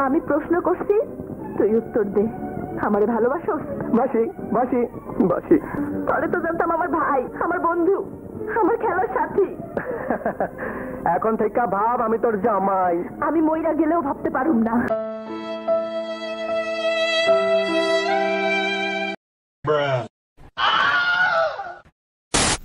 আমি প্রশ্ন করছি, তুই উত্তর দে। আমারে ভালোবাসোস? বাসি বাসি বাসি। তবে তো জানতাম আমার ভাই, আমার বন্ধু, আমার খেলার সাথী। এখন থেকে ভাব আমি তোর জামাই। আমি মইরা গেলেও ভাবতে পারুম না।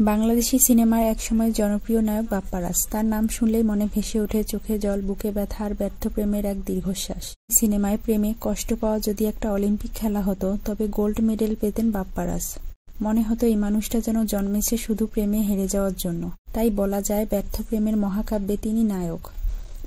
বাংলাদেশি সিনেমার একসময় জনপ্রিয় নায়ক বাপ্পারাজ। তার নাম শুনলেই মনে ভেসে ওঠে চোখে জল, বুকে ব্যথা আর ব্যর্থ প্রেমের এক দীর্ঘশ্বাস। সিনেমায় প্রেমে কষ্ট পাওয়া যদি একটা অলিম্পিক খেলা হতো, তবে গোল্ড মেডেল পেতেন বাপ্পারাজ। মনে হতো এই মানুষটা যেন জন্মেছে শুধু প্রেমে হেরে যাওয়ার জন্য। তাই বলা যায় ব্যর্থ প্রেমের মহাকাব্যে তিনি নায়ক।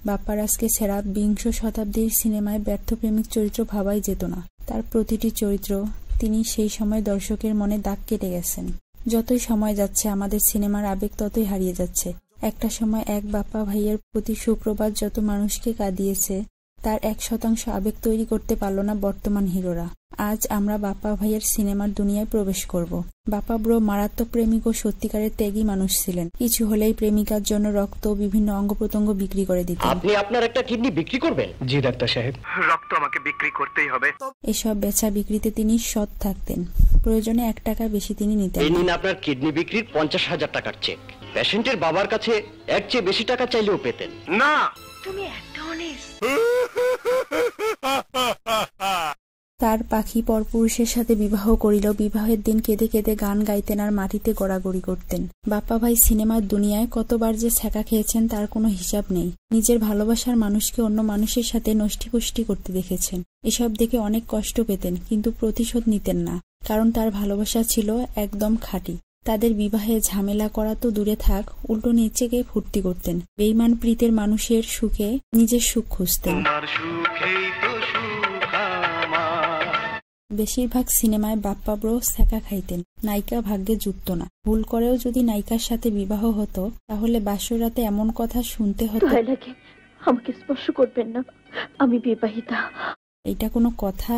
বাপ্পারাজকে ছাড়া বিংশ শতাব্দীর সিনেমায় ব্যর্থ প্রেমিক চরিত্র ভাবাই যেত না। তার প্রতিটি চরিত্র তিনি সেই সময় দর্শকের মনে দাগ কেটে গেছেন। যতই সময় যাচ্ছে আমাদের সিনেমার আবেগ ততই হারিয়ে যাচ্ছে। একটা সময় এক বাপ্পা ভাইয়ের প্রতি সুপ্রভাত যত মানুষকে কাঁদিয়েছে, তার 1% আবেগ তৈরি করতে পারল না বর্তমান হিরোরা। আজ আমরা বাপ্পা ভাইয়ের সিনেমার দুনিয়ায় প্রবেশ করব। বাপ্পা ব্রো মারাত্মক প্রেমিক ও সত্যিকারের ত্যাগী মানুষ ছিলেন। কিছু হলেই প্রেমিকার জন্য রক্ত ও বিভিন্ন অঙ্গ প্রত্যঙ্গ বিক্রি করে দিতেন। আপনি আপনার একটা কিডনি বিক্রি করবেন? জি ডাক্তার সাহেব, রক্ত আমাকে বিক্রি করতেই হবে। এসব বেচা বিক্রিতে তিনি সৎ থাকতেন। প্রয়োজনে 1 টাকা বেশি তিনি নিতেন। এই নিন আপনার কিডনি বিক্রির 50,000 টাকার চেক। পেশেন্টের বাবার কাছে এর চেয়ে বেশি টাকা চাইলেও পেতেন না। তুমি এত অনেস্ট। তার পাখি পরপুরুষের সাথে বিবাহ করিল। বিবাহের দিন কেঁদে কেঁদে গান গাইতেন আর মাটিতে গড়াগড়ি করতেন। বাপ্পা ভাই সিনেমার দুনিয়ায় কতবার যে ছ্যাঁকা খেয়েছেন তার কোনো হিসাব নেই। নিজের ভালোবাসার মানুষকে অন্য মানুষের সাথে নষ্টিপুষ্টি করতে দেখেছেন। এসব দেখে অনেক কষ্ট পেতেন, কিন্তু প্রতিশোধ নিতেন না, কারণ তার ভালোবাসা ছিল একদম খাঁটি। তাদের বিবাহে ঝামেলা করা তো দূরে থাক, উল্টো নেচে গিয়ে ফুর্তি করতেন। বেঈমান প্রীতের মানুষের সুখে নিজের সুখ খুঁজতেন। বেশিরভাগ সিনেমায় বাপ্পা ব্রো ছ্যাঁকা খাইতেন। নায়িকা ভাগ্যে জুটত না। ভুল করেও যদি নায়িকার সাথে বিবাহ হতো, তাহলে বাসরাতে এমন কথা শুনতে হতো, আমাকে স্পর্শ করবেন না, আমি বিবাহিতা। এটা কোনো কথা?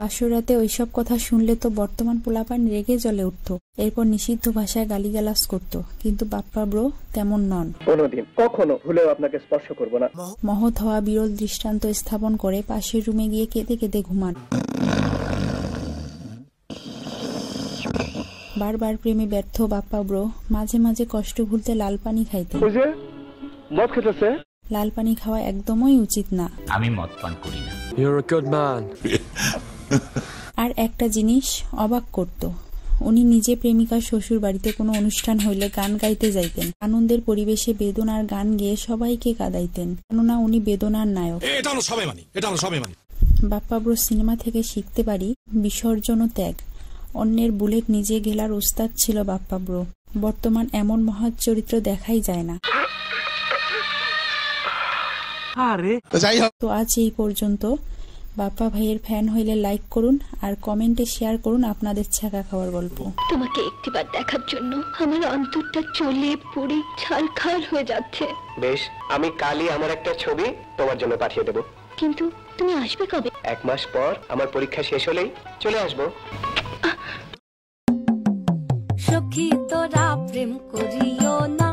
বাসরাতে ওইসব কথা শুনলে তো বর্তমান পোলাপান রেগে জ্বলে উঠত, এরপর নিষিদ্ধ ভাষায় গালিগালাজ করত। কিন্তু বাপ্পা ব্রো তেমন নন। কোনোদিন কখনো ভুলেও আপনাকে স্পর্শ করব না। মহৎ হওয়া বিরল দৃষ্টান্ত স্থাপন করে পাশের রুমে গিয়ে কেঁদে কেঁদে ঘুমান। বারবার প্রেমে ব্যর্থ বাপ্পা ব্রো মাঝে মাঝে কষ্ট ভুলতে লাল পানি খাইতেন। মদ খেতেছে? লাল পানি খাওয়া একদমই উচিত না। আমি মদ পান করি না। You're a good man. আর একটা জিনিস অবাক করত, উনি নিজে প্রেমিকার শ্বশুর বাড়িতে কোনো অনুষ্ঠান হইলে গান গাইতে যাইতেন। আনন্দের পরিবেশে বেদনার গান গেয়ে সবাইকে কাঁদাইতেন, কেননা উনি বেদনার নায়ক। বাপ্পা ব্রো সিনেমা থেকে শিখতে পারি বিসর্জন ও ত্যাগ। অন্যের বুলেট নিজে গেলার ওস্তাদ ছিল বাপ্পা ব্রো। বর্তমান এমন মহৎ চরিত্র দেখাই যায় না। তো আজ এই পর্যন্ত। বাপ্পা ভাইয়ের ফ্যান হইলে লাইক করুন আর কমেন্টে শেয়ার করুন আপনাদের ছ্যাঁকা খাওয়ার গল্প। তোমাকে একটিবার দেখার জন্য আমার অন্তরটা চলে পুড়ে ছারখার হয়ে যাচ্ছে। বেশ, আমি কালই আমার একটা ছবি তোমার জন্য পাঠিয়ে দেব। কিন্তু তুমি আসবে কবে? 1 মাস পর আমার পরীক্ষা শেষ হলেই চলে আসবো। সখী তোরা প্রেম করিও না।